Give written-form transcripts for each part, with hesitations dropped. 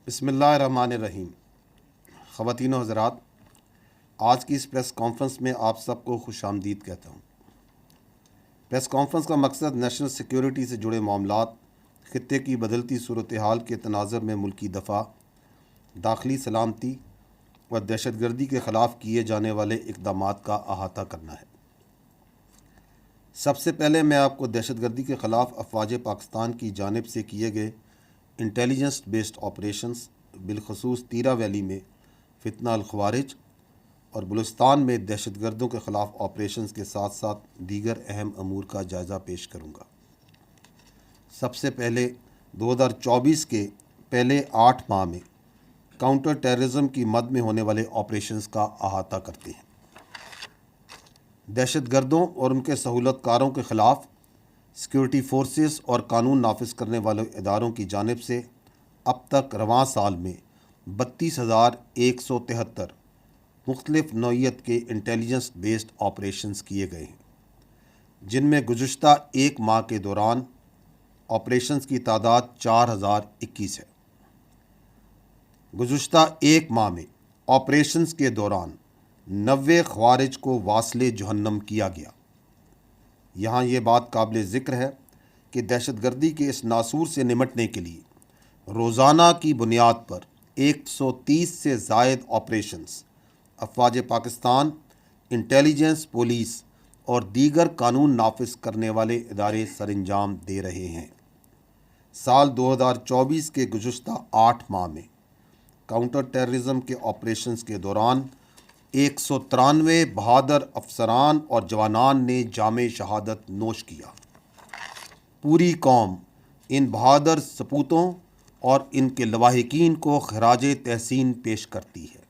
بسم اللہ الرحمن الرحیم۔ خواتین و حضرات، آج کی اس پریس کانفرنس میں آپ سب کو خوش آمدید کہتا ہوں۔ پریس کانفرنس کا مقصد نیشنل سیکیورٹی سے جڑے معاملات، خطے کی بدلتی صورتحال کے تناظر میں ملکی دفاع، داخلی سلامتی اور دہشت گردی کے خلاف کیے جانے والے اقدامات کا احاطہ کرنا ہے۔ سب سے پہلے میں آپ کو دہشت گردی کے خلاف افواج پاکستان کی جانب سے کیے گئے انٹیلیجنس بیسڈ آپریشنز، بالخصوص تیرہ ویلی میں فتنہ الخوارج اور بلوچستان میں دہشت گردوں کے خلاف آپریشنز کے ساتھ ساتھ دیگر اہم امور کا جائزہ پیش کروں گا۔ سب سے پہلے 2024 کے پہلے 8 ماہ میں کاؤنٹر ٹیررزم کی مد میں ہونے والے آپریشنز کا احاطہ کرتے ہیں۔ دہشت گردوں اور ان کے سہولت کاروں کے خلاف سیکیورٹی فورسز اور قانون نافذ کرنے والے اداروں کی جانب سے اب تک رواں سال میں 32,173 مختلف نوعیت کے انٹیلیجنس بیسڈ آپریشنز کیے گئے ہیں، جن میں گزشتہ ایک ماہ کے دوران آپریشنز کی تعداد 4,021 ہے۔ گزشتہ ایک ماہ میں آپریشنز کے دوران 90 خوارج کو واصل جہنم کیا گیا۔ یہاں یہ بات قابل ذکر ہے کہ دہشت گردی کے اس ناسور سے نمٹنے کے لیے روزانہ کی بنیاد پر 130 سے زائد آپریشنز افواج پاکستان، انٹیلیجنس، پولیس اور دیگر قانون نافذ کرنے والے ادارے سر انجام دے رہے ہیں۔ سال 2024 کے گزشتہ 8 ماہ میں کاؤنٹر ٹیررزم کے آپریشنز کے دوران 193 بہادر افسران اور جوانان نے جام شہادت نوش کیا۔ پوری قوم ان بہادر سپوتوں اور ان کے لواحقین کو خراج تحسین پیش کرتی ہے۔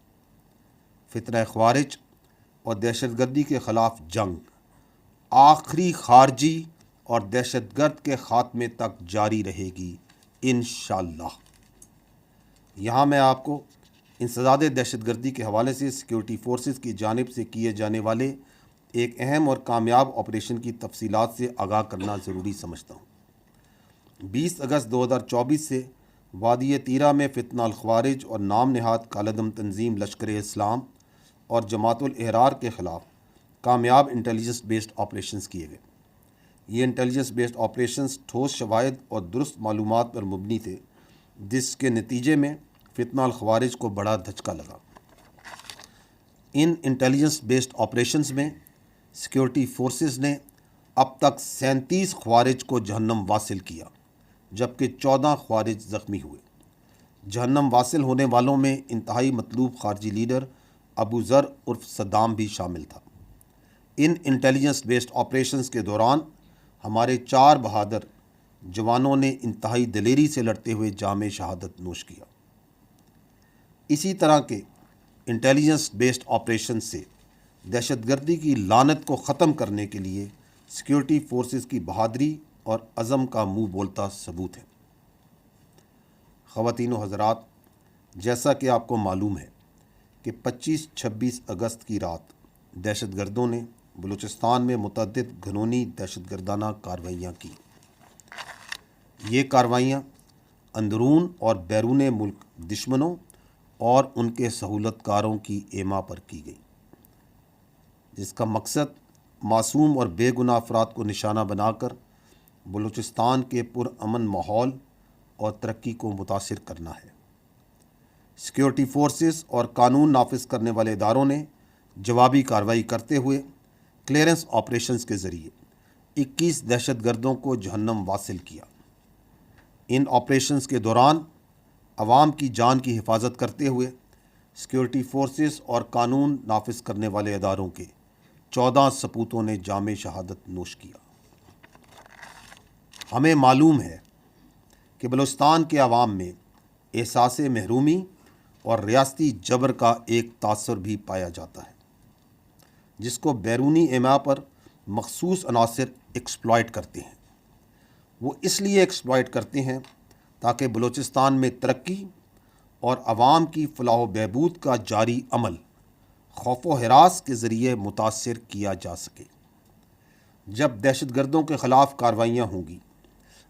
فتنہ خوارج اور دہشت گردی کے خلاف جنگ آخری خارجی اور دہشت گرد کے خاتمے تک جاری رہے گی انشاءاللہ۔ یہاں میں آپ کو انسداد دہشت گردی کے حوالے سے سیکیورٹی فورسز کی جانب سے کیے جانے والے ایک اہم اور کامیاب آپریشن کی تفصیلات سے آگاہ کرنا ضروری سمجھتا ہوں۔ 20 اگست 2024 سے وادی تیرہ میں فتنہ الخوارج اور نام نہاد کالعدم تنظیم لشکر اسلام اور جماعت الاحرار کے خلاف کامیاب انٹیلیجنس بیسڈ آپریشنز کیے گئے۔ یہ انٹیلیجنس بیسڈ آپریشنز ٹھوس شواہد اور درست معلومات پر مبنی تھے، جس کے نتیجے میں فتنہ الخوارج کو بڑا دھچکا لگا۔ ان انٹیلیجنس بیسڈ آپریشنز میں سیکیورٹی فورسز نے اب تک 37 خوارج کو جہنم واصل کیا، جبکہ 14 خوارج زخمی ہوئے۔ جہنم واصل ہونے والوں میں انتہائی مطلوب خارجی لیڈر ابو ذر عرف صدام بھی شامل تھا۔ ان انٹیلیجنس بیسڈ آپریشنز کے دوران ہمارے 4 بہادر جوانوں نے انتہائی دلیری سے لڑتے ہوئے جام شہادت نوش کیا۔ اسی طرح کے انٹیلیجنس بیسڈ آپریشن سے دہشت گردی کی لعنت کو ختم کرنے کے لیے سیکیورٹی فورسز کی بہادری اور عزم کا منہ بولتا ثبوت ہے۔ خواتین و حضرات، جیسا کہ آپ کو معلوم ہے کہ 25-26 اگست کی رات دہشت گردوں نے بلوچستان میں متعدد گھنونی دہشت گردانہ کارروائیاں کی۔ یہ کارروائیاں اندرون اور بیرون ملک دشمنوں اور ان کے سہولت کاروں کی ایما پر کی گئی، جس کا مقصد معصوم اور بے گناہ افراد کو نشانہ بنا کر بلوچستان کے پرامن ماحول اور ترقی کو متاثر کرنا ہے۔ سیکیورٹی فورسز اور قانون نافذ کرنے والے اداروں نے جوابی کارروائی کرتے ہوئے کلیئرنس آپریشنز کے ذریعے 21 دہشت گردوں کو جہنم واصل کیا۔ ان آپریشنز کے دوران عوام کی جان کی حفاظت کرتے ہوئے سیکیورٹی فورسز اور قانون نافذ کرنے والے اداروں کے 14 سپوتوں نے جام شہادت نوش کیا۔ ہمیں معلوم ہے کہ بلوچستان کے عوام میں احساس محرومی اور ریاستی جبر کا ایک تاثر بھی پایا جاتا ہے، جس کو بیرونی ایما پر مخصوص عناصر ایکسپلائٹ کرتے ہیں۔ وہ اس لیے ایکسپلائٹ کرتے ہیں تاکہ بلوچستان میں ترقی اور عوام کی فلاح و بہبود کا جاری عمل خوف و ہراس کے ذریعے متاثر کیا جا سکے۔ جب دہشت گردوں کے خلاف کارروائیاں ہوں گی،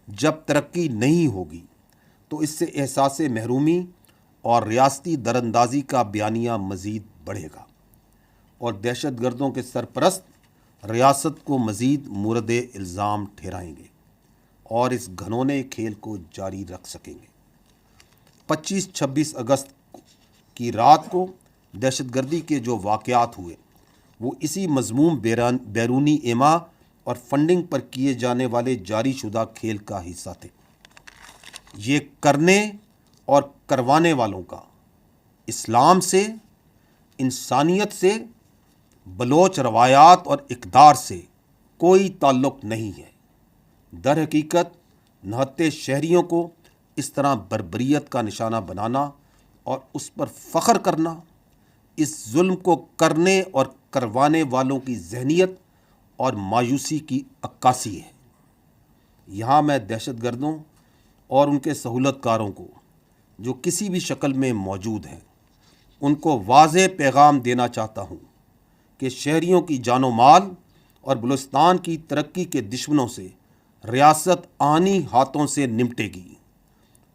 جب ترقی نہیں ہوگی، تو اس سے احساس محرومی اور ریاستی دراندازی کا بیانیہ مزید بڑھے گا اور دہشت گردوں کے سرپرست ریاست کو مزید مورد الزام ٹھہرائیں گے اور اس گھنونے کھیل کو جاری رکھ سکیں گے۔ 25-26 اگست کی رات کو دہشت گردی کے جو واقعات ہوئے وہ اسی مذموم بیرونی ایما اور فنڈنگ پر کیے جانے والے جاری شدہ کھیل کا حصہ تھے۔ یہ کرنے اور کروانے والوں کا اسلام سے، انسانیت سے، بلوچ روایات اور اقدار سے کوئی تعلق نہیں ہے۔ در حقیقت نہتے شہریوں کو اس طرح بربریت کا نشانہ بنانا اور اس پر فخر کرنا اس ظلم کو کرنے اور کروانے والوں کی ذہنیت اور مایوسی کی عکاسی ہے۔ یہاں میں دہشت گردوں اور ان کے سہولت کاروں کو جو کسی بھی شکل میں موجود ہیں ان کو واضح پیغام دینا چاہتا ہوں کہ شہریوں کی جان و مال اور بلوچستان کی ترقی کے دشمنوں سے ریاست آنی ہاتھوں سے نمٹے گی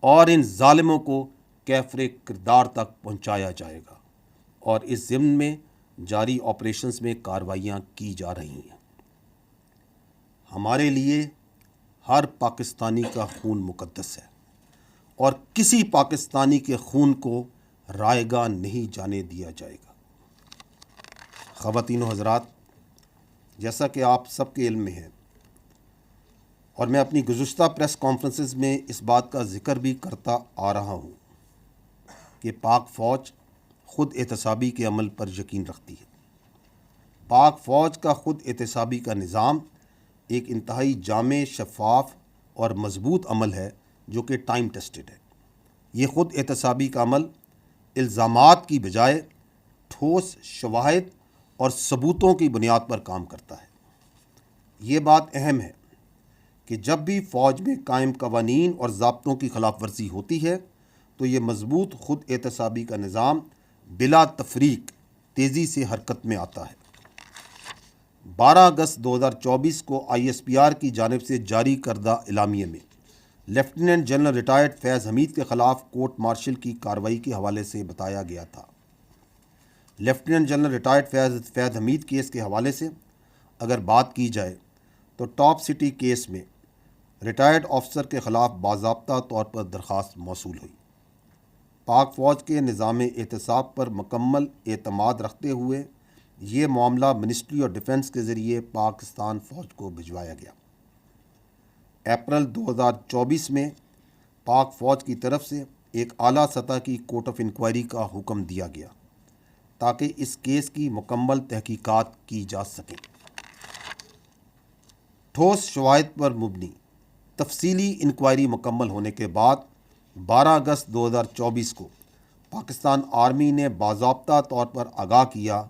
اور ان ظالموں کو کیفر کردار تک پہنچایا جائے گا اور اس ضمن میں جاری آپریشنز میں کارروائیاں کی جا رہی ہیں۔ ہمارے لیے ہر پاکستانی کا خون مقدس ہے اور کسی پاکستانی کے خون کو رائیگاں نہیں جانے دیا جائے گا۔ خواتین و حضرات، جیسا کہ آپ سب کے علم میں ہے اور میں اپنی گزشتہ پریس کانفرنسز میں اس بات کا ذکر بھی کرتا آ رہا ہوں کہ پاک فوج خود احتسابی کے عمل پر یقین رکھتی ہے۔ پاک فوج کا خود احتسابی کا نظام ایک انتہائی جامع، شفاف اور مضبوط عمل ہے جو کہ ٹائم ٹیسٹڈ ہے۔ یہ خود احتسابی کا عمل الزامات کی بجائے ٹھوس شواہد اور ثبوتوں کی بنیاد پر کام کرتا ہے۔ یہ بات اہم ہے کہ جب بھی فوج میں قائم قوانین اور ضابطوں کی خلاف ورزی ہوتی ہے تو یہ مضبوط خود احتسابی کا نظام بلا تفریق تیزی سے حرکت میں آتا ہے۔ 12 اگست 2024 کو ISPR کی جانب سے جاری کردہ اعلامیے میں لیفٹیننٹ جنرل ریٹائرڈ فیض حمید کے خلاف کورٹ مارشل کی کارروائی کے حوالے سے بتایا گیا تھا۔ لیفٹیننٹ جنرل ریٹائرڈ فیض حمید کیس کے حوالے سے اگر بات کی جائے تو ٹاپ سٹی کیس میں ریٹائرڈ آفیسر کے خلاف باضابطہ طور پر درخواست موصول ہوئی۔ پاک فوج کے نظام احتساب پر مکمل اعتماد رکھتے ہوئے یہ معاملہ منسٹری آف ڈیفنس کے ذریعے پاکستان فوج کو بھجوایا گیا۔ اپریل 2024 میں پاک فوج کی طرف سے ایک اعلیٰ سطح کی کورٹ آف انکوائری کا حکم دیا گیا تاکہ اس کیس کی مکمل تحقیقات کی جا سکیں۔ ٹھوس شواہد پر مبنی تفصیلی انکوائری مکمل ہونے کے بعد 12 اگست 2024 کو پاکستان آرمی نے باضابطہ طور پر آگاہ کیا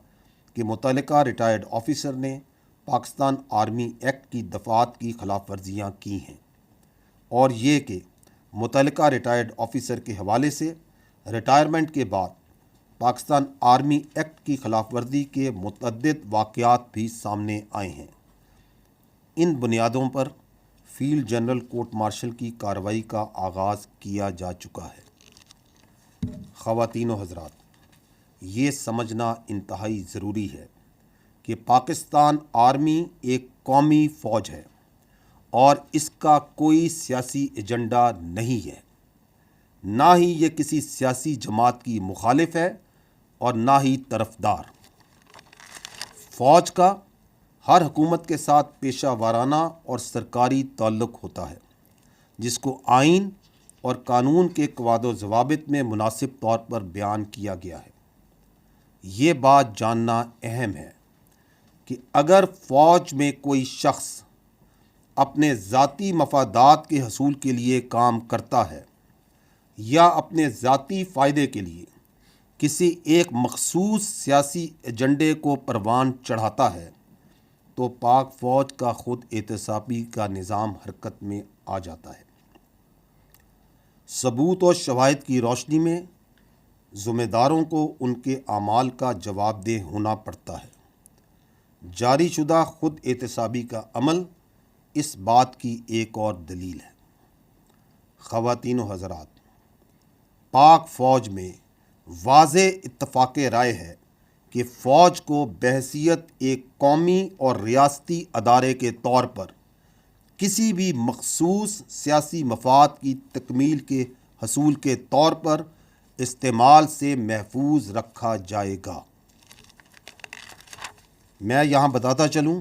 کہ متعلقہ ریٹائرڈ آفیسر نے پاکستان آرمی ایکٹ کی دفعات کی خلاف ورزیاں کی ہیں اور یہ کہ متعلقہ ریٹائرڈ آفیسر کے حوالے سے ریٹائرمنٹ کے بعد پاکستان آرمی ایکٹ کی خلاف ورزی کے متعدد واقعات بھی سامنے آئے ہیں۔ ان بنیادوں پر فیلڈ جنرل کورٹ مارشل کی کارروائی کا آغاز کیا جا چکا ہے۔ خواتین و حضرات، یہ سمجھنا انتہائی ضروری ہے کہ پاکستان آرمی ایک قومی فوج ہے اور اس کا کوئی سیاسی ایجنڈا نہیں ہے، نہ ہی یہ کسی سیاسی جماعت کی مخالف ہے اور نہ ہی طرفدار۔ فوج کا ہر حکومت کے ساتھ پیشہ وارانہ اور سرکاری تعلق ہوتا ہے جس کو آئین اور قانون کے قواعد و ضوابط میں مناسب طور پر بیان کیا گیا ہے۔ یہ بات جاننا اہم ہے کہ اگر فوج میں کوئی شخص اپنے ذاتی مفادات کے حصول کے لیے کام کرتا ہے یا اپنے ذاتی فائدے کے لیے کسی ایک مخصوص سیاسی ایجنڈے کو پروان چڑھاتا ہے تو پاک فوج کا خود احتسابی کا نظام حرکت میں آ جاتا ہے۔ ثبوت اور شواہد کی روشنی میں ذمہ داروں کو ان کے اعمال کا جواب دہ ہونا پڑتا ہے۔ جاری شدہ خود احتسابی کا عمل اس بات کی ایک اور دلیل ہے۔ خواتین و حضرات، پاک فوج میں واضح اتفاق رائے ہے کہ فوج کو بحیثیت ایک قومی اور ریاستی ادارے کے طور پر کسی بھی مخصوص سیاسی مفاد کی تکمیل کے حصول کے طور پر استعمال سے محفوظ رکھا جائے گا۔ میں یہاں بتاتا چلوں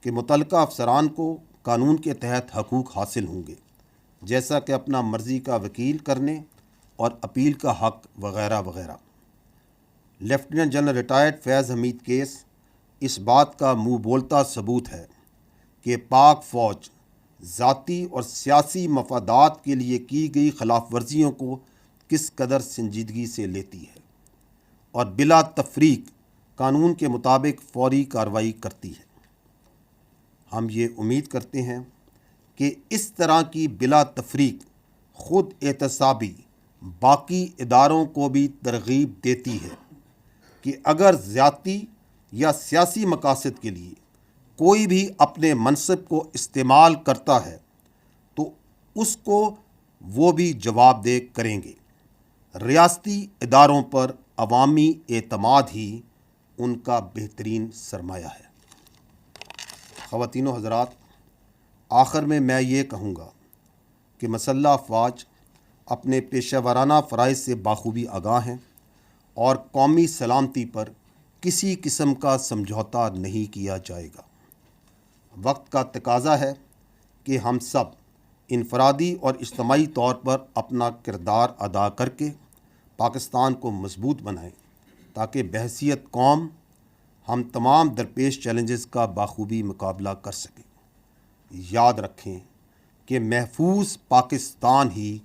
کہ متعلقہ افسران کو قانون کے تحت حقوق حاصل ہوں گے، جیسا کہ اپنا مرضی کا وکیل کرنے اور اپیل کا حق وغیرہ وغیرہ۔ لیفٹیننٹ جنرل ریٹائرڈ فیض حمید کیس اس بات کا منہ بولتا ثبوت ہے کہ پاک فوج ذاتی اور سیاسی مفادات کے لیے کی گئی خلاف ورزیوں کو کس قدر سنجیدگی سے لیتی ہے اور بلا تفریق قانون کے مطابق فوری کارروائی کرتی ہے۔ ہم یہ امید کرتے ہیں کہ اس طرح کی بلا تفریق خود احتسابی باقی اداروں کو بھی ترغیب دیتی ہے کہ اگر ذاتی یا سیاسی مقاصد کے لیے کوئی بھی اپنے منصب کو استعمال کرتا ہے تو اس کو وہ بھی جواب دہ کریں گے۔ ریاستی اداروں پر عوامی اعتماد ہی ان کا بہترین سرمایہ ہے۔ خواتین و حضرات، آخر میں یہ کہوں گا کہ مسلح افواج اپنے پیشہ ورانہ فرائض سے بخوبی آگاہ ہیں اور قومی سلامتی پر کسی قسم کا سمجھوتا نہیں کیا جائے گا۔ وقت کا تقاضا ہے کہ ہم سب انفرادی اور اجتماعی طور پر اپنا کردار ادا کر کے پاکستان کو مضبوط بنائیں تاکہ بحیثیت قوم ہم تمام درپیش چیلنجز کا بخوبی مقابلہ کر سکیں۔ یاد رکھیں کہ محفوظ پاکستان ہی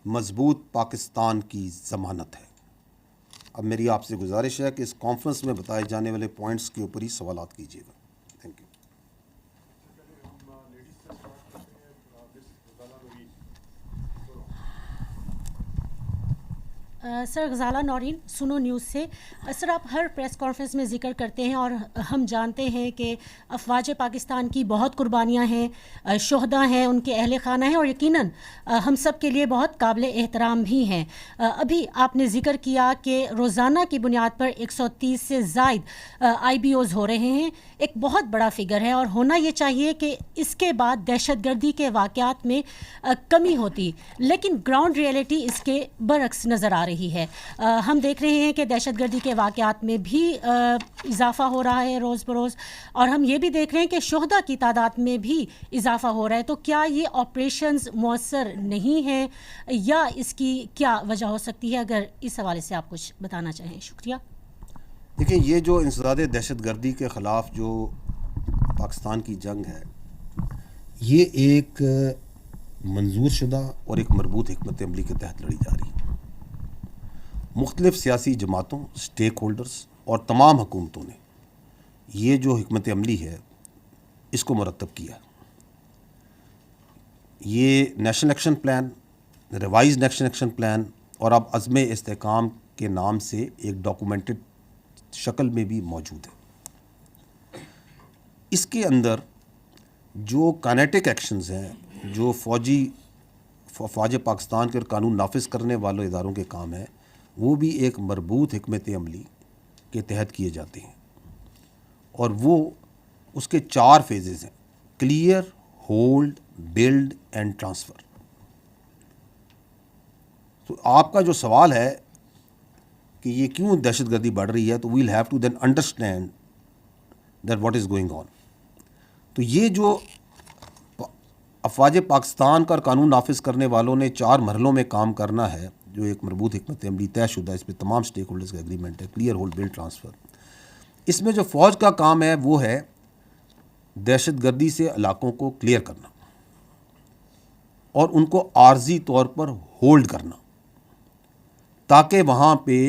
مضبوط پاکستان کی ضمانت ہے۔ اب میری آپ سے گزارش ہے کہ اس کانفرنس میں بتائے جانے والے پوائنٹس کے اوپر ہی سوالات کیجیے گا۔ Thank you. Sir Ghazala Noreen, Suno News سے۔ سر، آپ ہر پریس کانفرنس میں ذکر کرتے ہیں اور ہم جانتے ہیں کہ افواج پاکستان کی بہت قربانیاں ہیں، شہداء ہیں، ان کے اہل خانہ ہیں اور یقیناً ہم سب کے لیے بہت قابل احترام بھی ہیں۔ ابھی آپ نے ذکر کیا کہ روزانہ کی بنیاد پر 130 سے زائد IBOs ہو رہے ہیں، ایک بہت بڑا فگر ہے اور ہونا یہ چاہیے کہ اس کے بعد دہشت گردی کے واقعات میں کمی ہوتی، لیکن گراؤنڈ ریئلٹی اس کے برعکس نظر آ رہی ہے۔ ہم دیکھ رہے ہیں کہ دہشت گردی کے واقعات میں بھی اضافہ ہو رہا ہے روز بروز، اور ہم یہ بھی دیکھ رہے ہیں کہ شہداء کی تعداد میں بھی اضافہ ہو رہا ہے۔ تو کیا یہ آپریشنز مؤثر نہیں ہیں یا اس کی کیا وجہ ہو سکتی ہے؟ اگر اس حوالے سے آپ کچھ بتانا چاہیں، شکریہ۔ دیکھیں، یہ جو انسداد دہشت گردی کے خلاف جو پاکستان کی جنگ ہے، یہ ایک منظور شدہ اور ایک مربوط حکمت عملی کے تحت لڑی جا رہی ہے۔ مختلف سیاسی جماعتوں، سٹیک ہولڈرز اور تمام حکومتوں نے یہ جو حکمت عملی ہے اس کو مرتب کیا۔ یہ national action plan, revise national action plan اور اب عزم استحکام کے نام سے ایک ڈاکومنٹڈ شکل میں بھی موجود ہے۔ اس کے اندر جو کائنیٹک ایکشنز ہیں، جو فوج پاکستان کے اور قانون نافذ کرنے والوں اداروں کے کام ہیں، وہ بھی ایک مربوط حکمت عملی کے تحت کیے جاتے ہیں، اور وہ اس کے 4 فیزز ہیں: clear, hold, build and transfer. تو آپ کا جو سوال ہے کہ یہ کیوں دہشت گردی بڑھ رہی ہے، تو we'll have to then understand that what is going on. تو یہ جو افواج پاکستان کا قانون نافذ کرنے والوں نے 4 مرحلوں میں کام کرنا ہے، جو ایک مربوط حکمت عملی طے شدہ، اس پہ تمام سٹیک ہولڈرز کا ایگریمنٹ ہے، کلیئر، ہولڈ، بلڈ، ٹرانسفر۔ اس میں جو فوج کا کام ہے وہ ہے دہشت گردی سے علاقوں کو کلیئر کرنا اور ان کو عارضی طور پر ہولڈ کرنا، تاکہ وہاں پہ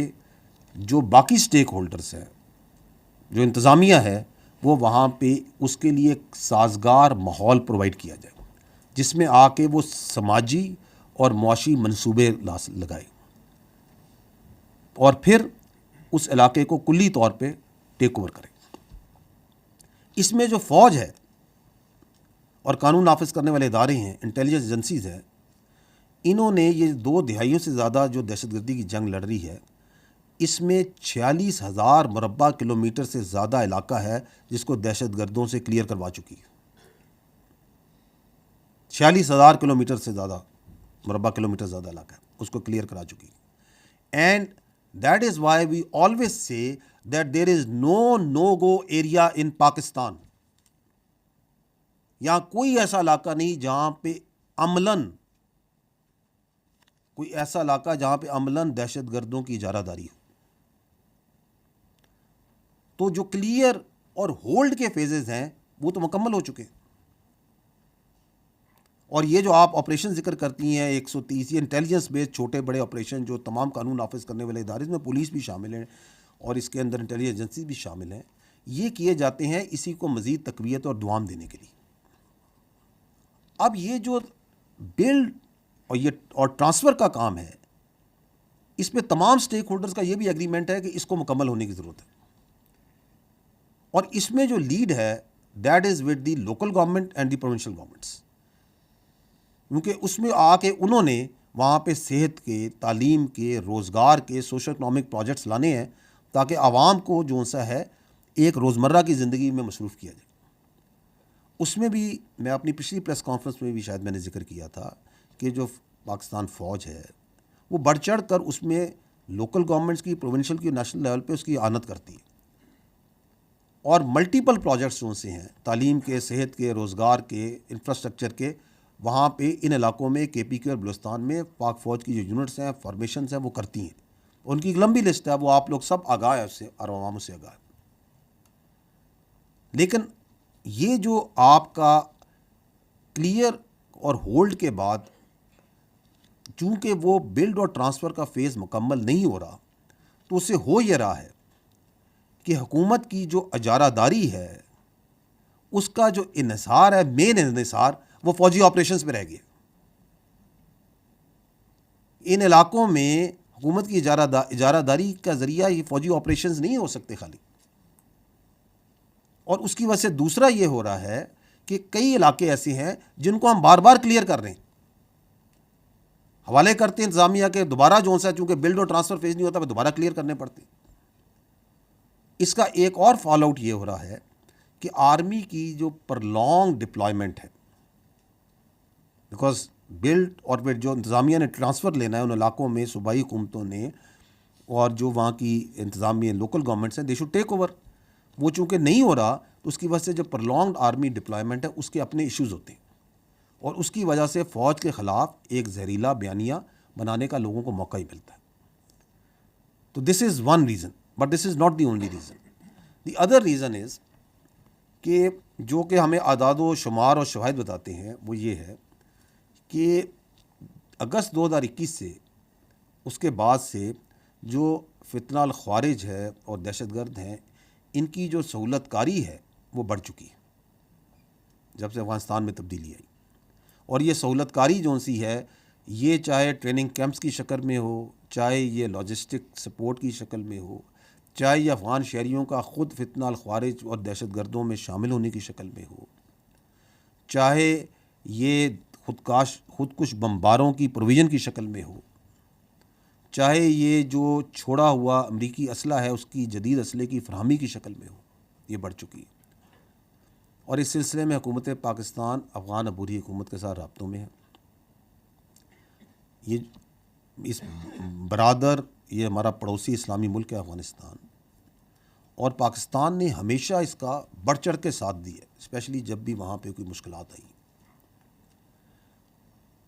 جو باقی سٹیک ہولڈرز ہیں، جو انتظامیہ ہے، وہ وہاں پہ اس کے لیے ایک سازگار ماحول پرووائڈ کیا جائے جس میں آ کے وہ سماجی اور معاشی منصوبے لگائے اور پھر اس علاقے کو کلی طور پہ ٹیک اوور کرے۔ اس میں جو فوج ہے اور قانون نافذ کرنے والے ادارے ہیں، انٹیلیجنس ایجنسیز ہیں، انہوں نے یہ 2 دہائیوں سے زیادہ جو دہشت گردی کی جنگ لڑ رہی ہے، اس میں 46,000 مربع کلومیٹر سے زیادہ علاقہ ہے جس کو دہشت گردوں سے کلیئر کروا چکی ہے. 46,000 کلومیٹر سے زیادہ مربع کلومیٹر زیادہ علاقہ ہے اس کو کلیئر کرا چکی ہے. And that is why we always say that there is no go area in Pakistan. یہاں کوئی ایسا علاقہ نہیں جہاں پہ عملاً دہشت گردوں کی اجارہ داری ہو. تو جو کلیئر اور ہولڈ کے فیزز ہیں وہ تو مکمل ہو چکے ہیں. اور یہ جو آپ آپریشن ذکر کرتی ہیں 130، یہ انٹیلیجنس بیسڈ چھوٹے بڑے آپریشن جو تمام قانون نافذ کرنے والے ادارے، اس میں پولیس بھی شامل ہیں اور اس کے اندر انٹیلیجنس ایجنسی بھی شامل ہیں، یہ کیے جاتے ہیں اسی کو مزید تقویت اور دوام دینے کے لیے. اب یہ جو بلڈ اور ٹرانسفر کا کام ہے، اس میں تمام سٹیک ہولڈرز کا یہ بھی ایگریمنٹ ہے کہ اس کو مکمل ہونے کی ضرورت ہے. اور اس میں جو لیڈ ہے that is with the local government and the provincial governments, کیونکہ اس میں آ کے انہوں نے وہاں پہ صحت کے، تعلیم کے، روزگار کے، سوشل اکنامک پروجیکٹس لانے ہیں تاکہ عوام کو جو سا ہے ایک روزمرہ کی زندگی میں مصروف کیا جائے. اس میں بھی میں اپنی پچھلی پریس کانفرنس میں بھی شاید میں نے ذکر کیا تھا کہ جو پاکستان فوج ہے وہ بڑھ چڑھ کر اس میں لوکل گورنمنٹس کی، پروونشل کی، نیشنل لیول پہ اس کی اعانت کرتی ہے. اور ملٹیپل پروجیکٹس جو سے ہیں تعلیم کے، صحت کے، روزگار کے، انفراسٹرکچر کے، وہاں پہ ان علاقوں میں کے پی کے اور بلوچستان میں پاک فوج کی جو یونٹس ہیں، فارمیشنز ہیں، وہ کرتی ہیں. ان کی ایک لمبی لسٹ ہے، وہ آپ لوگ سب آگاہ ہے اس سے اور عوام سے آگاہ ہے. لیکن یہ جو آپ کا کلیئر اور ہولڈ کے بعد چونکہ وہ بلڈ اور ٹرانسفر کا فیز مکمل نہیں ہو رہا، تو اس سے ہو یہ رہا ہے کہ حکومت کی جو اجارہ داری ہے اس کا جو انحصار ہے، مین انحصار، وہ فوجی آپریشنز پہ رہ گیا. ان علاقوں میں حکومت کی اجارہ داری کا ذریعہ یہ فوجی آپریشنز نہیں ہو سکتے خالی. اور اس کی وجہ سے دوسرا یہ ہو رہا ہے کہ کئی علاقے ایسے ہیں جن کو ہم بار بار کلیئر کر رہے ہیں، حوالے کرتے ہیں انتظامیہ کے، دوبارہ جو سا چونکہ بلڈ اور ٹرانسفر فیز نہیں ہوتا وہ دوبارہ کلیئر کرنے پڑتے ہیں. اس کا ایک اور فال آؤٹ یہ ہو رہا ہے کہ آرمی کی جو پرلونگ ڈپلائمنٹ ہے، بیکاز بلڈ اور پھر جو انتظامیہ نے ٹرانسفر لینا ہے ان علاقوں میں، صوبائی حکومتوں نے اور جو وہاں کی انتظامیہ لوکل گورنمنٹس ہیں، دے شوڈ ٹیک اوور. وہ چونکہ نہیں ہو رہا تو اس کی وجہ سے جو پرلونگڈ آرمی ڈپلائمنٹ ہے اس کے اپنے ایشوز ہوتے ہیں، اور اس کی وجہ سے فوج کے خلاف ایک زہریلا بیانیہ بنانے کا لوگوں کو موقع ہی ملتا ہے. تو this is one reason, but this is not the only reason. The other reason is کہ جو کہ ہمیں اعداد و شمار اور شواہد بتاتے ہیں وہ یہ ہے کہ اگست 2021 سے اس کے بعد سے جو فتنہ الخوارج ہے اور دہشت گرد ہیں، ان کی جو سہولت کاری ہے وہ بڑھ چکی ہے جب سے افغانستان میں تبدیلی آئی. اور یہ سہولت کاری جو سی ہے، یہ چاہے ٹریننگ کیمپس کی شکل میں ہو، چاہے یہ لاجسٹک سپورٹ کی شکل میں ہو، چاہے یہ افغان شہریوں کا خود فتنہ الخوارج اور دہشت گردوں میں شامل ہونے کی شکل میں ہو، چاہے یہ خودکش بمباروں کی پروویژن کی شکل میں ہو، چاہے یہ جو چھوڑا ہوا امریکی اسلحہ ہے اس کی جدید اسلحے کی فراہمی کی شکل میں ہو، یہ بڑھ چکی ہے. اور اس سلسلے میں حکومت پاکستان افغان عبوری حکومت کے ساتھ رابطوں میں ہے. یہ اس برادر، یہ ہمارا پڑوسی اسلامی ملک ہے افغانستان، اور پاکستان نے ہمیشہ اس کا بڑھ چڑھ کے ساتھ دیا، اسپیشلی جب بھی وہاں پہ کوئی مشکلات آئیں.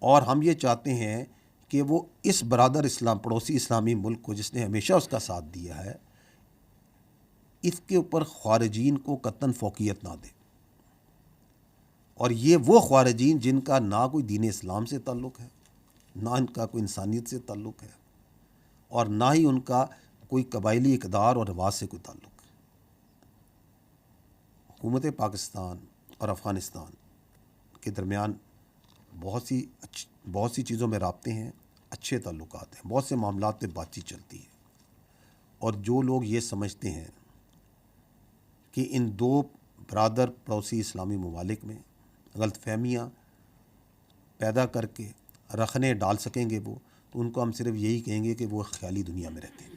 اور ہم یہ چاہتے ہیں کہ وہ اس برادر اسلام، پڑوسی اسلامی ملک کو جس نے ہمیشہ اس کا ساتھ دیا ہے، اس کے اوپر خارجین کو قطعاً فوقیت نہ دے. اور یہ وہ خارجین جن کا نہ کوئی دین اسلام سے تعلق ہے، نہ ان کا کوئی انسانیت سے تعلق ہے، اور نہ ہی ان کا کوئی قبائلی اقدار اور رواج سے کوئی تعلق ہے. حکومت پاکستان اور افغانستان کے درمیان بہت سی چیزوں میں رابطے ہیں، اچھے تعلقات ہیں، بہت سے معاملات پہ بات چیت چلتی ہے. اور جو لوگ یہ سمجھتے ہیں کہ ان دو برادر پڑوسی اسلامی ممالک میں غلط فہمیاں پیدا کر کے رکھنے ڈال سکیں گے وہ، تو ان کو ہم صرف یہی کہیں گے کہ وہ خیالی دنیا میں رہتے ہیں۔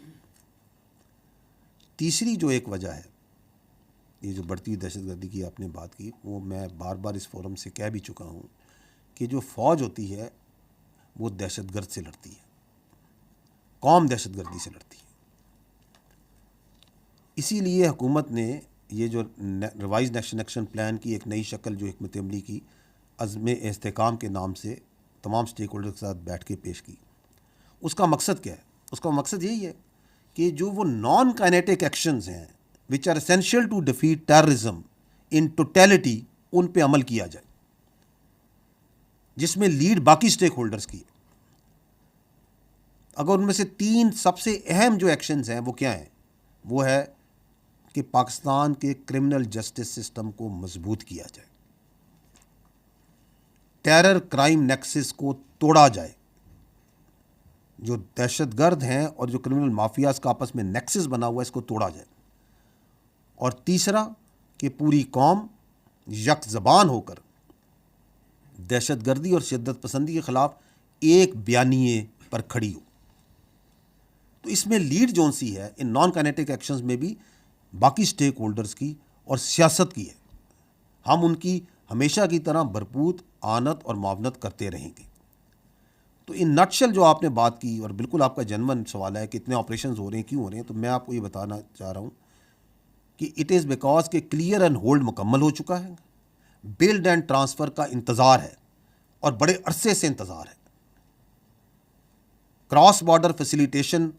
تیسری جو ایک وجہ ہے، یہ جو بڑھتی ہوئی دہشت گردی کی آپ نے بات کی، وہ میں بار بار اس فورم سے کہہ بھی چکا ہوں کہ جو فوج ہوتی ہے وہ دہشت گرد سے لڑتی ہے، قوم دہشت گردی سے لڑتی ہے۔ اسی لیے حکومت نے یہ جو ریوائز نیشنل ایکشن پلان کی ایک نئی شکل جو حکمت عملی کی عزم استحکام کے نام سے تمام سٹیک ہولڈر کے ساتھ بیٹھ کے پیش کی۔ اس کا مقصد کیا ہے؟ اس کا مقصد یہی ہے کہ جو وہ نان کائنیٹک ایکشنز ہیں which are essential to defeat terrorism in totality, ان پہ عمل کیا جائے، جس میں لیڈ باقی سٹیک ہولڈرز کی ہے۔ اگر ان میں سے 3 سب سے اہم جو ایکشنز ہیں وہ کیا ہیں؟ وہ ہے کہ پاکستان کے کرمنل جسٹس سسٹم کو مضبوط کیا جائے، ٹیرر کرائم نیکسس کو توڑا جائے، جو دہشت گرد ہیں اور جو کرمنل مافیاز کا آپس میں نیکسس بنا ہوا ہے اس کو توڑا جائے، اور تیسرا کہ پوری قوم یک زبان ہو کر دہشت گردی اور شدت پسندی کے خلاف ایک بیانیے پر کھڑی ہو۔ تو اس میں لیڈ جون سی ہے ان نان کائنیٹک ایکشنز میں بھی باقی سٹیک ہولڈرز کی اور سیاست کی ہے۔ ہم ان کی ہمیشہ کی طرح بھرپور اعانت اور معاونت کرتے رہیں گے۔ تو ان نٹشل جو آپ نے بات کی، اور بالکل آپ کا جنون سوال ہے کہ اتنے آپریشنز ہو رہے ہیں، کیوں ہو رہے ہیں، تو میں آپ کو یہ بتانا چاہ رہا ہوں کہ اٹ از بیکاز کہ کلیئر اینڈ ہولڈ مکمل ہو چکا ہے، بلڈ اینڈ ٹرانسفر کا انتظار ہے اور بڑے عرصے سے انتظار ہے۔ کراس بارڈر فیسیلیٹیشن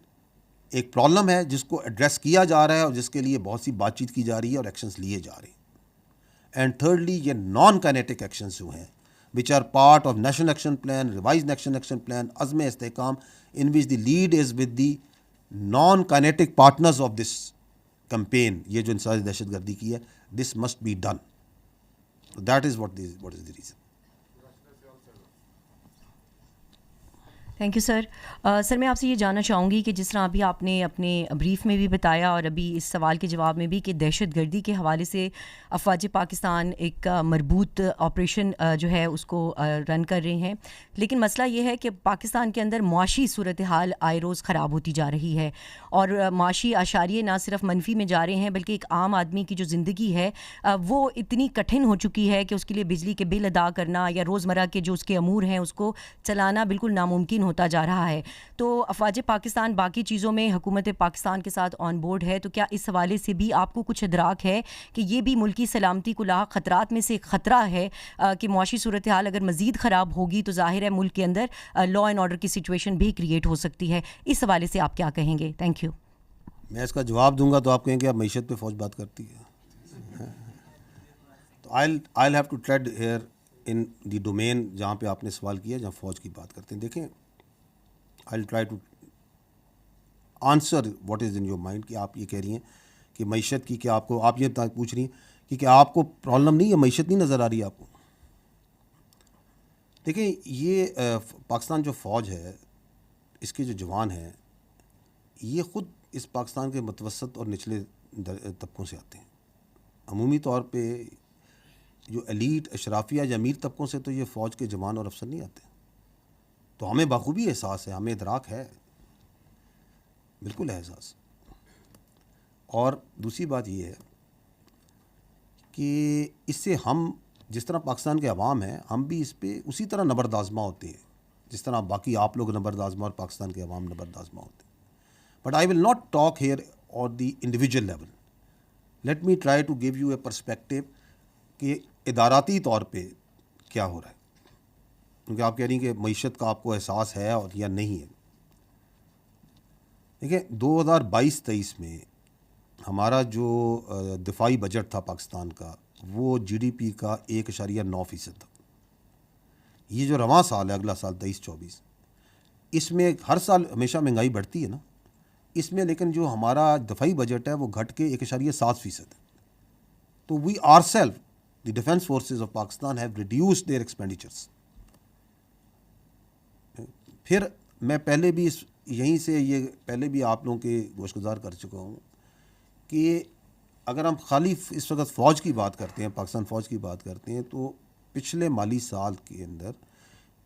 ایک پرابلم ہے جس کو ایڈریس کیا جا رہا ہے اور جس کے لیے بہت سی بات چیت کی جا رہی ہے اور ایکشنز لیے جا رہے ہیں۔ اینڈ تھرڈلی یہ نان کائنیٹک ایکشنز جو ہیں which are part of national action plan, revised national action plan, عزم استحکام, in which the lead is with the non-kinetic partners of this campaign، یہ جو انسداد دہشت گردی کی ہے، this must be done. So that is what is the reason. Thank you sir. Sir میں آپ سے یہ جاننا چاہوں گی کہ جس طرح ابھی آپ نے اپنے بریف میں بھی بتایا اور ابھی اس سوال کے جواب میں بھی کہ دہشت گردی کے حوالے سے افواج پاکستان ایک مربوط آپریشن جو ہے اس کو رن کر رہے ہیں، لیکن مسئلہ یہ ہے کہ پاکستان کے اندر معاشی صورتحال آئے روز خراب ہوتی جا رہی ہے، اور معاشی اشاریے نہ صرف منفی میں جا رہے ہیں بلکہ ایک عام آدمی کی جو زندگی ہے وہ اتنی کٹھن ہو چکی ہے کہ اس کے لیے بجلی کے بل ادا کرنا یا روزمرہ کے جو اس کے امور ہیں اس کو چلانا بالکل ناممکن ہوتا جا رہا ہے۔ تو افواج پاکستان باقی چیزوں میں حکومت پاکستان کے ساتھ آن بورڈ ہے، تو کیا اس حوالے سے بھی آپ کو کچھ ادراک ہے کہ یہ بھی ملکی سلامتی کو لاحق خطرات میں سے ایک خطرہ ہے کہ معاشی صورتحال اگر مزید خراب ہوگی تو ظاہر ہے ملک کے اندر لا اینڈ آرڈر کی سچویشن بھی کریٹ ہو سکتی ہے؟ اس حوالے سے آپ کیا کہیں گے؟ Thank you. میں اس کا جواب دوں گا تو آپ کہیں گے اب معیشت پہ فوج بات کرتی ہے، تو I'll have to tread here in the domain جہاں پہ آپ نے سوال کیا، جہاں فوج کی بات کرتے ہیں۔ دیکھیں، I'll try to answer what is in your mind کہ آپ یہ کہہ رہی ہیں کہ معیشت کی، کہ آپ یہ پوچھ رہی ہیں کہ کیا آپ کو پرابلم نہیں ہے، معیشت نہیں نظر آ رہی ہے آپ کو؟ دیکھیں، یہ پاکستان جو فوج ہے، اس کے جو جوان ہیں، یہ خود اس پاکستان کے متوسط اور نچلے طبقوں سے آتے ہیں۔ عمومی طور پہ جو ایلیٹ اشرافیہ یا امیر طبقوں سے تو یہ فوج کے جوان اور افسر نہیں آتے، تو ہمیں بخوبی احساس ہے، ہمیں ادراک ہے، بالکل احساس۔ اور دوسری بات یہ ہے کہ اس سے ہم جس طرح پاکستان کے عوام ہیں، ہم بھی اس پہ اسی طرح نبرد آزما ہوتے ہیں جس طرح باقی آپ لوگ نبرد آزما اور پاکستان کے عوام نبرد آزما ہوتے ہیں۔ But I will not talk here on the individual level, let me try to give you a perspective کہ اداراتی طور پہ کیا ہو رہا ہے، کیونکہ آپ کہہ رہی ہیں کہ معیشت کا آپ کو احساس ہے اور یا نہیں ہے۔ دیکھیں، 2022-23 میں ہمارا جو دفاعی بجٹ تھا پاکستان کا، وہ جی ڈی پی کا 1.9% تھا۔ یہ جو رواں سال ہے، اگلا سال 23-24، اس میں ہر سال ہمیشہ مہنگائی بڑھتی ہے نا، اس میں لیکن جو ہمارا دفاعی بجٹ ہے وہ گھٹ کے 1.7% ہے۔ تو we are self the defence forces of Pakistan have reduced their expenditures. پھر میں پہلے بھی یہیں سے یہ پہلے بھی آپ لوگوں کے گوش گزار کر چکا ہوں کہ اگر ہم خالی اس وقت فوج کی بات کرتے ہیں، پاکستان فوج کی بات کرتے ہیں، تو پچھلے مالی سال کے اندر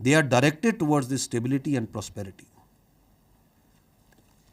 they are directed towards this stability and prosperity.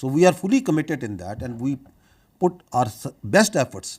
So we are fully committed in that and we put our best efforts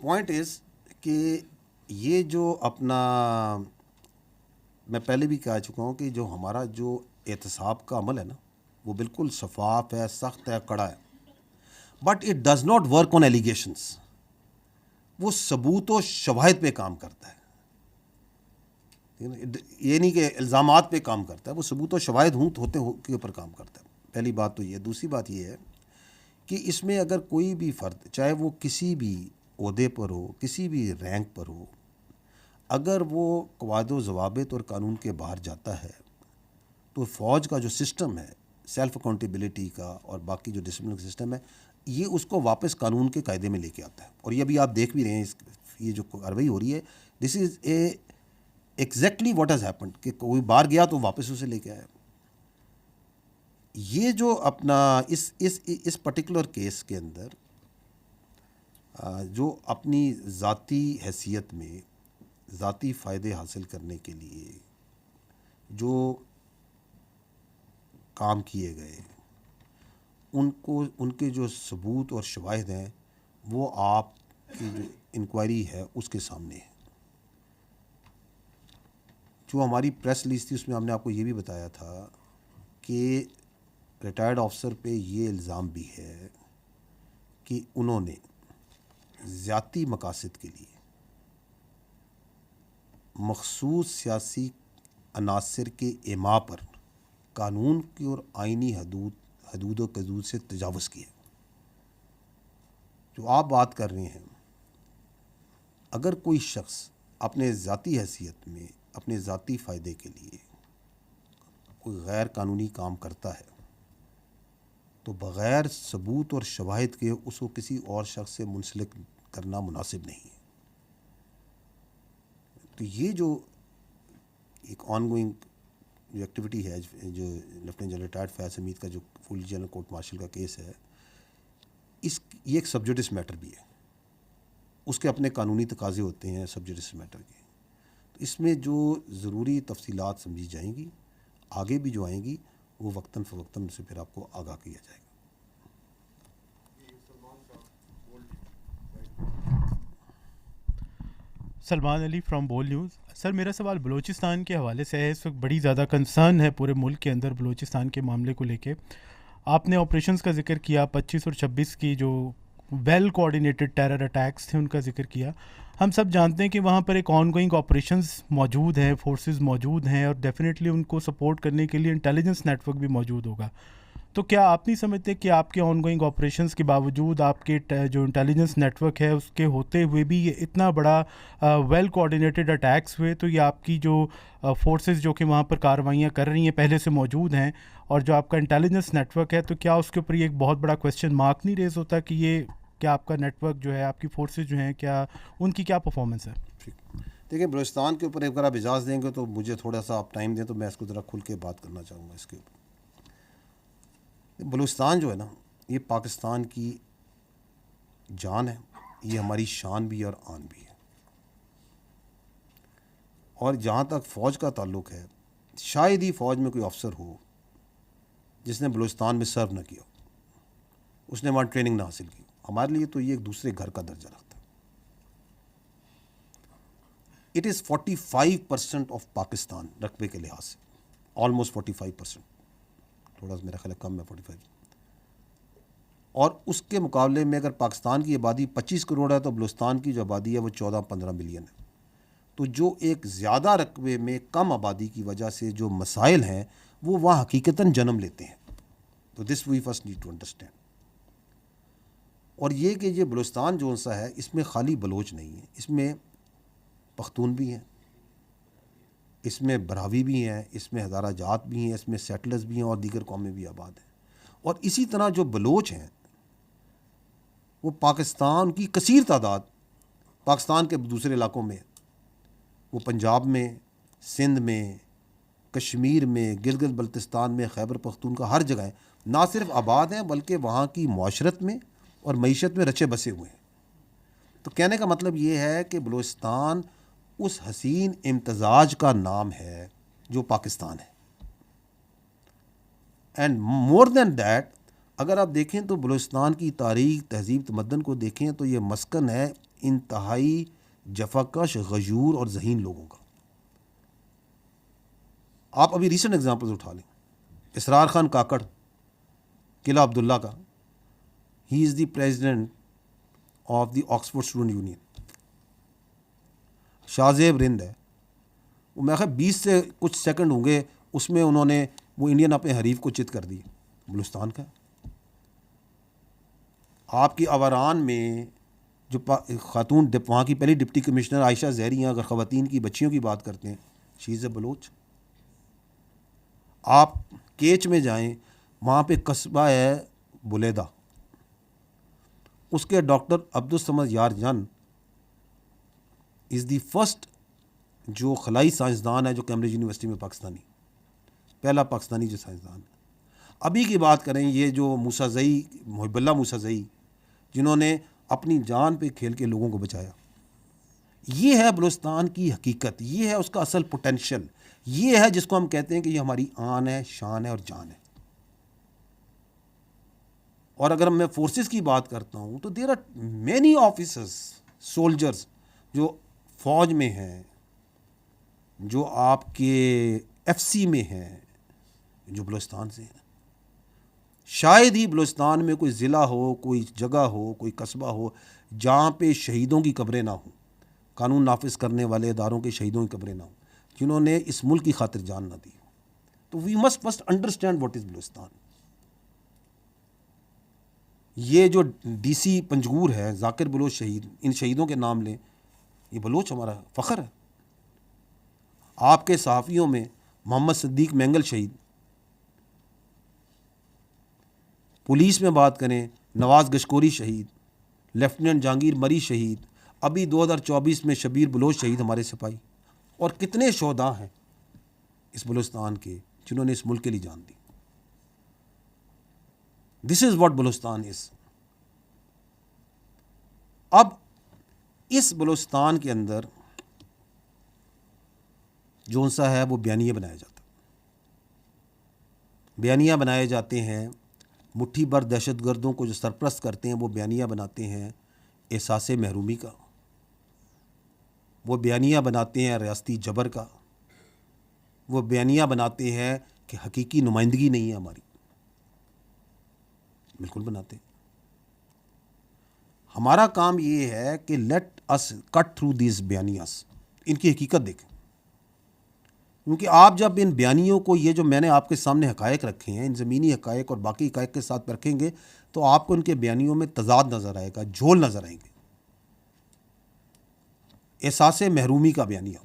point is کہ یہ جو اپنا میں پہلے بھی کہہ چکا ہوں کہ جو ہمارا جو احتساب کا عمل ہے نا وہ بالکل شفاف ہے, سخت ہے, کڑا ہے, but it does not work on allegations. وہ ثبوت و شواہد پہ کام کرتا ہے, یہ نہیں کہ الزامات پہ کام کرتا ہے, وہ ثبوت و شواہد ہوتے کے اوپر کام کرتا ہے. پہلی بات تو یہ. دوسری بات یہ ہے کہ اس میں اگر کوئی بھی فرد, چاہے وہ کسی بھی عہدے پر ہو, کسی بھی رینک پر ہو, اگر وہ قواعد و ضوابط اور قانون کے باہر جاتا ہے تو فوج کا جو سسٹم ہے سیلف اکاؤنٹیبلٹی کا اور باقی جو ڈسپلن کا سسٹم ہے یہ اس کو واپس قانون کے قاعدے میں لے کے آتا ہے. اور یہ ابھی آپ دیکھ بھی رہے ہیں, یہ جو کارروائی ہو رہی ہے, this is a exactly what has happened, کہ کوئی باہر گیا تو واپس اسے لے کے آیا. یہ جو اپنا اس پرٹیکولر کیس کے اندر جو اپنی ذاتی حیثیت میں ذاتی فائدے حاصل کرنے کے لیے جو کام کیے گئے, ان کے جو ثبوت اور شواہد ہیں وہ آپ کی جو انکوائری ہے اس کے سامنے ہے. جو ہماری پریس ریلیز تھی اس میں ہم نے آپ کو یہ بھی بتایا تھا کہ ریٹائرڈ آفیسر پہ یہ الزام بھی ہے کہ انہوں نے ذاتی مقاصد کے لیے مخصوص سیاسی عناصر کے اعماء پر قانون کی اور آئینی حدود و حدود سے تجاوز کیا. جو آپ بات کر رہے ہیں, اگر کوئی شخص اپنے ذاتی حیثیت میں اپنے ذاتی فائدے کے لیے کوئی غیر قانونی کام کرتا ہے تو بغیر ثبوت اور شواہد کے اس کو کسی اور شخص سے منسلک کرنا مناسب نہیں ہے. تو یہ جو ایک آن گوئنگ جو ایکٹیویٹی ہے, جو لیفٹیننٹ جنرل ریٹائرڈ فیاض حمید کا جو فل جنرل کورٹ مارشل کا کیس ہے, یہ ایک سب جوڈس میٹر بھی ہے, اس کے اپنے قانونی تقاضے ہوتے ہیں سب جوڈس میٹر کے. تو اس میں جو ضروری تفصیلات سمجھی جائیں گی, آگے بھی جو آئیں گی وہ وقتاً فوقتاً سے پھر آپ کو آگاہ کیا جائے گا. سلمان علی فرام بول نیوز. سر میرا سوال بلوچستان کے حوالے سے ہے. اس وقت بڑی زیادہ کنسرن ہے پورے ملک کے اندر بلوچستان کے معاملے کو لے کے. آپ نے آپریشنز کا ذکر کیا, 25 اور 26 کی جو ویل کوآرڈینیٹڈ ٹیرر اٹیکس تھے ان کا ذکر کیا. ہم سب جانتے ہیں کہ وہاں پر ایک آن گوئنگ آپریشنز موجود ہیں, فورسز موجود ہیں, اور ڈیفینیٹلی ان کو سپورٹ کرنے کے لیے انٹیلیجنس نیٹ ورک بھی موجود ہوگا. تو کیا آپ نہیں سمجھتے کہ آپ کے آن گوئنگ آپریشنز کے باوجود آپ کے جو انٹیلیجنس نیٹ ورک ہے اس کے ہوتے ہوئے بھی یہ اتنا بڑا ویل کوآرڈینیٹڈ اٹیکس ہوئے, تو یہ آپ کی جو فورسز جو کہ وہاں پر کارروائیاں کر رہی ہیں پہلے سے موجود ہیں, اور جو آپ کا انٹیلیجنس نیٹ ورک ہے, تو کیا اس کے اوپر یہ ایک بہت بڑا کویسچن مارک نہیں ریز ہوتا کہ یہ کیا آپ کا نیٹ ورک جو ہے, آپ کی فورسز جو ہیں, کیا ان کی کیا پرفارمنس ہے؟ دیکھیں, بلوچستان کے اوپر اگر آپ اجازت دیں گے تو مجھے تھوڑا سا آپ ٹائم دیں تو میں اس کو ذرا کھل کے بات کرنا چاہوں گا اس کے اوپر. بلوچستان جو ہے نا یہ پاکستان کی جان ہے, یہ ہماری شان بھی اور آن بھی ہے. اور جہاں تک فوج کا تعلق ہے, شاید ہی فوج میں کوئی افسر ہو جس نے بلوچستان میں سرو نہ کیا, اس نے وہاں ٹریننگ نہ حاصل کی. ہمارے لیے تو یہ ایک دوسرے گھر کا درجہ رکھتا ہے. اٹ از 45% آف پاکستان رقبے کے لحاظ سے, آلموسٹ 45%, تھوڑا سا میرا خیال ہے کم ہے 45. اور اس کے مقابلے میں اگر پاکستان کی آبادی 25 کروڑ ہے تو بلوچستان کی جو آبادی ہے وہ 14-15 ملین ہے. تو جو ایک زیادہ رقبے میں کم آبادی کی وجہ سے جو مسائل ہیں وہ وہاں حقیقتاً جنم لیتے ہیں. تو this we first need to understand. اور یہ کہ یہ بلوچستان جو سا ہے اس میں خالی بلوچ نہیں ہے, اس میں پختون بھی ہیں, اس میں براوی بھی ہیں, اس میں ہزارہ جات بھی ہیں, اس میں سیٹلرز بھی ہیں اور دیگر قومیں بھی آباد ہیں. اور اسی طرح جو بلوچ ہیں وہ پاکستان کی کثیر تعداد پاکستان کے دوسرے علاقوں میں, وہ پنجاب میں, سندھ میں, کشمیر میں, گلگت بلتستان میں, خیبر پختونخوا, ہر جگہ نہ صرف آباد ہیں بلکہ وہاں کی معاشرت میں اور معیشت میں رچے بسے ہوئے ہیں. تو کہنے کا مطلب یہ ہے کہ بلوچستان اس حسین امتزاج کا نام ہے جو پاکستان ہے. اینڈ مور دین دیٹ, اگر آپ دیکھیں تو بلوچستان کی تاریخ, تہذیب, تمدن کو دیکھیں تو یہ مسکن ہے انتہائی جفاکش، غیور اور ذہین لوگوں کا. آپ ابھی ریسنٹ ایگزامپلز اٹھا لیں. اسرار خان کاکڑ، قلعہ عبداللہ کا، he is the president of the Oxford student union. Shah Zeb Rind ہے، وہ میں خیال 20 سے کچھ سیکنڈ ہوں گے، اس میں انہوں نے وہ انڈین اپنے حریف کو چت کر دی. بلوچستان کا. آپ کی آوران میں جو خاتون وہاں کی پہلی ڈپٹی کمشنر عائشہ زہری ہیں، اگر خواتین کی بچیوں کی بات کرتے ہیں، شی از اے بلوچ. آپ کیچ میں جائیں، وہاں پہ قصبہ ہے بلیدہ، اس کے ڈاکٹر عبدالصمد یار جان از دی فرسٹ جو خلائی سائنسدان ہے جو کیمبرج یونیورسٹی میں پاکستانی، پہلا پاکستانی جو سائنسدان ہے. ابھی کی بات کریں، یہ جو موسیٰ محب اللہ موسیٰ، جنہوں نے اپنی جان پہ کھیل کے لوگوں کو بچایا. یہ ہے بلوچستان کی حقیقت، یہ ہے اس کا اصل پوٹینشیل، یہ ہے جس کو ہم کہتے ہیں کہ یہ ہماری آن ہے، شان ہے اور جان ہے. اور اگر میں فورسز کی بات کرتا ہوں تو there are many officers, soldiers جو فوج میں ہیں، جو آپ کے ایف سی میں ہیں، جو بلوچستان سے ہیں. شاید ہی بلوچستان میں کوئی ضلع ہو، کوئی جگہ ہو، کوئی قصبہ ہو جہاں پہ شہیدوں کی قبریں نہ ہوں، قانون نافذ کرنے والے اداروں کے شہیدوں کی قبریں نہ ہوں، جنہوں نے اس ملک کی خاطر جان نہ دی. تو we must first understand what is Balochistan. یہ جو ڈی سی پنجگور ہے، ذاکر بلوچ شہید، ان شہیدوں کے نام لیں، یہ بلوچ ہمارا فخر ہے. آپ کے صحافیوں میں محمد صدیق مینگل شہید، پولیس میں بات کریں نواز گشکوری شہید، لیفٹیننٹ جہانگیر مری شہید، ابھی 2024 میں شبیر بلوچ شہید ہمارے سپاہی، اور کتنے شہداء ہیں اس بلوچستان کے جنہوں نے اس ملک کے لیے جان دی. دس از واٹ بلوچستان از. اب اس بلوچستان کے اندر جو سا ہے وہ بیانیے بنایا جاتا ہے. بیانیہ بنائے جاتے ہیں، مٹھی بھر دہشت گردوں کو جو سرپرست کرتے ہیں وہ بیانیہ بناتے ہیں احساس محرومی کا، وہ بیانیہ بناتے ہیں ریاستی جبر کا، وہ بیانیہ بناتے ہیں کہ حقیقی نمائندگی نہیں ہے ہماری. بالکل بناتے ہیں. ہمارا کام یہ ہے کہ let us cut through these بیانیاز، ان کی حقیقت دیکھیں. کیونکہ آپ جب ان بیانیوں کو، یہ جو میں نے آپ کے سامنے حقائق رکھے ہیں، ان زمینی حقائق اور باقی حقائق کے ساتھ رکھیں گے تو آپ کو ان کے بیانیوں میں تضاد نظر آئے گا، جھول نظر آئیں گے. احساس محرومی کا بیانیہ.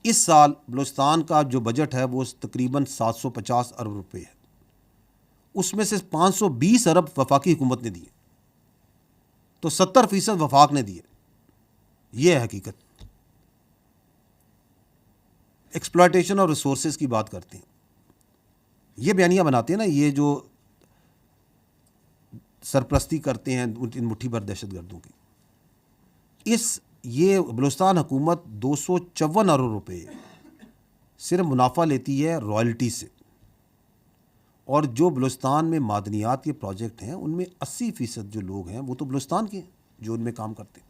اس سال بلوچستان کا جو بجٹ ہے وہ تقریباً 750 ارب روپے ہے. اس میں سے 520 ارب وفاقی حکومت نے دیے، تو 70% وفاق نے دیے. یہ ہے حقیقت. ایکسپلائٹیشن اور ریسورسز کی بات کرتے ہیں، یہ بیانیہ بناتے ہیں نا، یہ جو سرپرستی کرتے ہیں ان مٹھی بھر دہشت گردوں کی. یہ بلوچستان حکومت 254 ارب روپے صرف منافع لیتی ہے رائلٹی سے. اور جو بلوچستان میں معدنیات کے پروجیکٹ ہیں ان میں 80% جو لوگ ہیں وہ تو بلوچستان کے ہیں جو ان میں کام کرتے ہیں.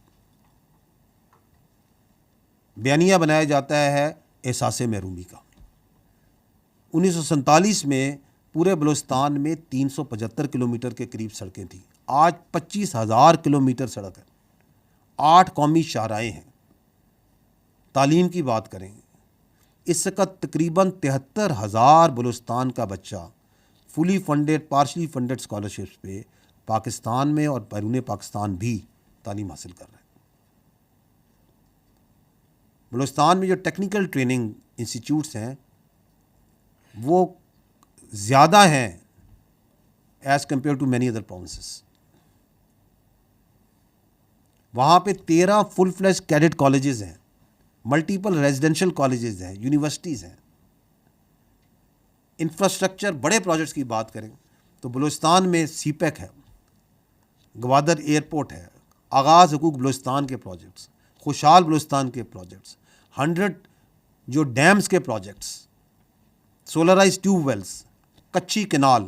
بیانیہ بنایا جاتا ہے احساس محرومی کا. 1947 میں پورے بلوچستان میں 375 کلومیٹر کے قریب سڑکیں تھیں. آج 25,000 کلومیٹر سڑک ہے. 8 قومی شاہراہیں ہیں. تعلیم کی بات کریں، اس وقت تقریباً 73,000 بلوچستان کا بچہ fully funded, partially funded scholarships پہ پاکستان میں اور بیرون پاکستان بھی تعلیم حاصل کر رہے ہیں. بلوچستان میں جو ٹیکنیکل ٹریننگ انسٹیٹیوٹس ہیں وہ زیادہ ہیں as compare to many other provinces. وہاں پہ 13 فل فلیج کیڈٹ کالجز ہیں، ملٹیپل ریزیڈینشل کالجز ہیں، یونیورسٹیز ہیں. انفراسٹرکچر بڑے پروجیکٹس کی بات کریں تو بلوچستان میں سی پیک ہے، گوادر ایئرپورٹ ہے، آغاز حقوق بلوچستان کے پروجیکٹس، خوشحال بلوچستان کے پروجیکٹس، 100 جو ڈیمز کے پروجیکٹس، سولرائز ٹیوب ویلز، کچھی کینال،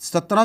17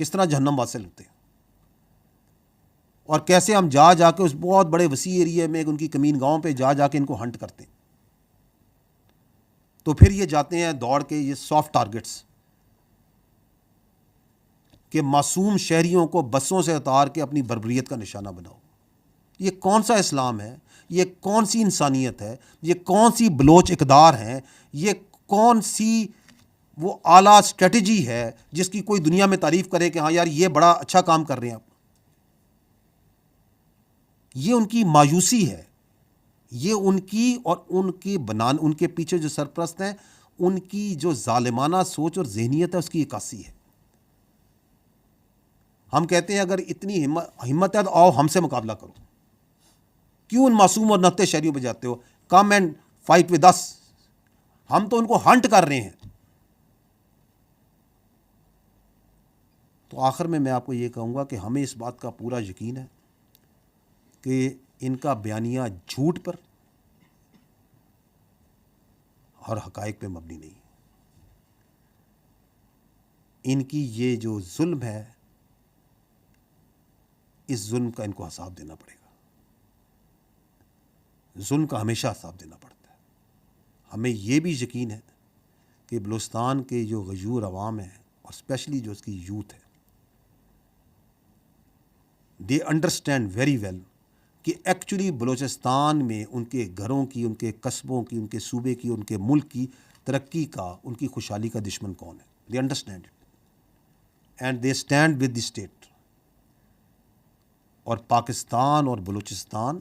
کس طرح جہنم واصل ہوتے ہیں، اور کیسے ہم جا جا کے اس بہت بڑے وسیع ایریے میں ان کی کمین گاؤں پہ جا کے ان کو ہنٹ کرتے ہیں، تو پھر یہ جاتے ہیں دوڑ کے یہ سافٹ ٹارگٹس کہ معصوم شہریوں کو بسوں سے اتار کے اپنی بربریت کا نشانہ بناؤ۔ یہ کون سا اسلام ہے؟ یہ کون سی انسانیت ہے؟ یہ کون سی بلوچ اقدار ہیں؟ یہ کون سی وہ اعلیٰ اسٹریٹجی ہے جس کی کوئی دنیا میں تعریف کرے کہ ہاں یار یہ بڑا اچھا کام کر رہے ہیں آپ؟ یہ ان کی مایوسی ہے، یہ ان کی اور ان کے پیچھے جو سرپرست ہیں ان کی جو ظالمانہ سوچ اور ذہنیت ہے اس کی عکاسی ہے۔ ہم کہتے ہیں اگر اتنی ہمت ہے تو آؤ ہم سے مقابلہ کرو، کیوں ان معصوم اور نہتے شہریوں پہ جاتے ہو؟ Come and fight with us, ہم تو ان کو ہنٹ کر رہے ہیں۔ تو آخر میں آپ کو یہ کہوں گا کہ ہمیں اس بات کا پورا یقین ہے کہ ان کا بیانیہ جھوٹ پر اور حقائق پہ مبنی نہیں ہے۔ ان کی یہ جو ظلم ہے، اس ظلم کا ان کو حساب دینا پڑے گا، ظلم کا ہمیشہ حساب دینا پڑتا ہے۔ ہمیں یہ بھی یقین ہے کہ بلوچستان کے جو غیور عوام ہیں اور اسپیشلی جو اس کی یوتھ ہے، دے انڈرسٹینڈ ویری ویل کہ ایکچولی بلوچستان میں ان کے گھروں کی، ان کے قصبوں کی، ان کے صوبے کی، ان کے ملک کی ترقی کا، ان کی خوشحالی کا دشمن کون ہے۔ They understand it and they stand with the state, اور پاکستان اور بلوچستان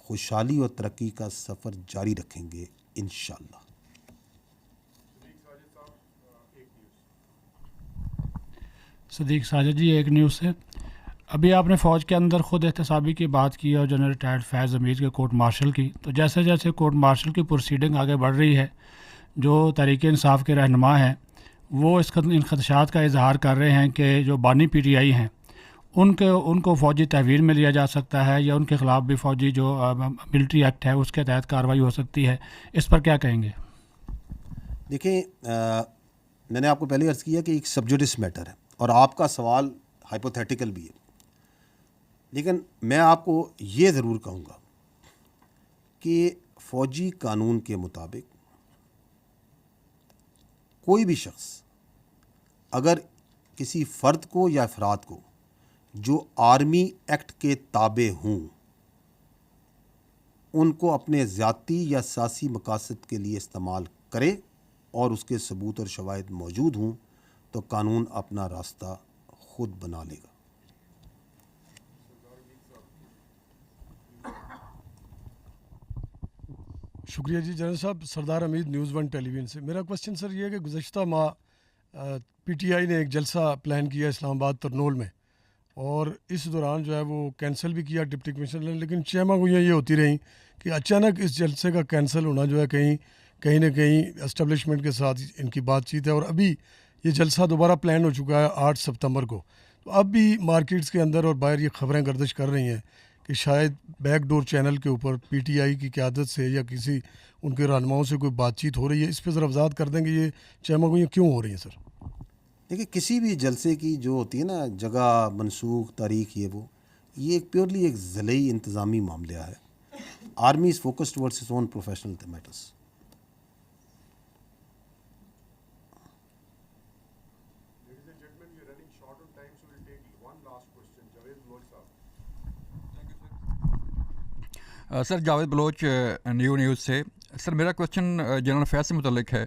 خوشحالی اور ترقی کا سفر جاری رکھیں گے انشاءاللہ۔ صدیق ساجد جی، ایک نیوز سے ابھی آپ نے فوج کے اندر خود احتسابی کی بات کی اور جنرل ریٹائرڈ فیض حمید کے کورٹ مارشل کی، تو جیسے جیسے کورٹ مارشل کی پروسیڈنگ آگے بڑھ رہی ہے، جو تحریک انصاف کے رہنما ہیں وہ ان خدشات کا اظہار کر رہے ہیں کہ جو بانی پی ٹی آئی ہیں ان کو فوجی تحویل میں لیا جا سکتا ہے یا ان کے خلاف بھی فوجی جو ملٹری ایکٹ ہے اس کے تحت کارروائی ہو سکتی ہے، اس پر کیا کہیں گے؟ دیکھیں، میں نے آپ کو پہلے عرض کیا کہ ایک سبجوڈس میٹر ہے اور آپ کا سوال ہائپوتھیٹیکل بھی ہے، لیکن میں آپ کو یہ ضرور کہوں گا کہ فوجی قانون کے مطابق کوئی بھی شخص اگر کسی فرد کو یا افراد کو جو آرمی ایکٹ کے تابع ہوں ان کو اپنے ذاتی یا سیاسی مقاصد کے لیے استعمال کرے اور اس کے ثبوت اور شواہد موجود ہوں تو قانون اپنا راستہ خود بنا لے گا۔ شکریہ جی جنرل صاحب۔ سردار حمید، نیوز ون ٹیلی ویژن سے میرا کوشچن سر یہ ہے کہ گزشتہ ماہ پی ٹی آئی نے ایک جلسہ پلان کیا اسلام آباد ترنول میں، اور اس دوران جو ہے وہ کینسل بھی کیا ڈپٹی کمشنر نے، لیکن چیمہ گوئیاں یہ ہوتی رہیں کہ اچانک اس جلسے کا کینسل ہونا جو ہے کہیں نہ کہیں اسٹیبلشمنٹ کے ساتھ ان کی بات چیت ہے، اور ابھی یہ جلسہ دوبارہ پلان ہو چکا ہے 8 ستمبر کو۔ تو اب بھی مارکیٹس کے اندر اور باہر یہ خبریں گردش کر رہی ہیں کہ شاید بیک ڈور چینل کے اوپر پی ٹی آئی کی قیادت سے یا کسی ان کے رہنماؤں سے کوئی بات چیت ہو رہی ہے۔ اس پہ ذرا وضاحت کر دیں کہ یہ چیمہ گوئیاں کیوں ہو رہی ہیں سر؟ دیکھیے، کسی بھی جلسے کی جو ہوتی ہے نا جگہ، منسوخ، تاریخ، یہ ایک پیورلی ایک ضلعی انتظامی معاملہ ہے۔ Army is focused towards its own professional matters. Sir Javed Baloch, news سے۔ سر میرا کوشچن جنرل فیض سے متعلق ہے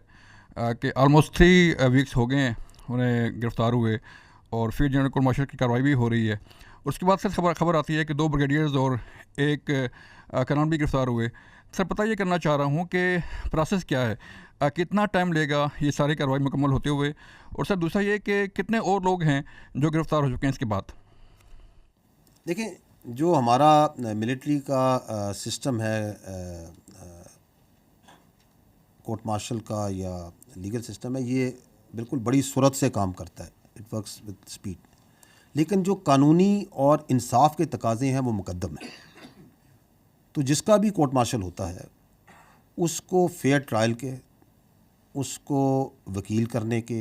کہ آلموسٹ 3 ویکس ہو گئے ہیں انہیں گرفتار ہوئے، اور پھر جنرل کورٹ مارشل کی کارروائی بھی ہو رہی ہے۔ اس کے بعد سر خبر آتی ہے کہ 2 بریگیڈیئرز اور 1 کرنل بھی گرفتار ہوئے۔ سر پتہ یہ کرنا چاہ رہا ہوں کہ پروسیس کیا ہے، کتنا ٹائم لے گا یہ ساری کارروائی مکمل ہوتے ہوئے، اور سر دوسرا یہ کہ کتنے اور لوگ ہیں جو گرفتار ہو چکے ہیں اس کے بعد؟ دیکھیں، جو ہمارا ملٹری کا سسٹم ہے، کورٹ مارشل کا یا لیگل سسٹم ہے، یہ بالکل بڑی سرعت سے کام کرتا ہے، اٹ ورکس وتھ اسپیڈ، لیکن جو قانونی اور انصاف کے تقاضے ہیں وہ مقدم ہیں۔ تو جس کا بھی کورٹ مارشل ہوتا ہے اس کو فیئر ٹرائل کے، اس کو وکیل کرنے کے،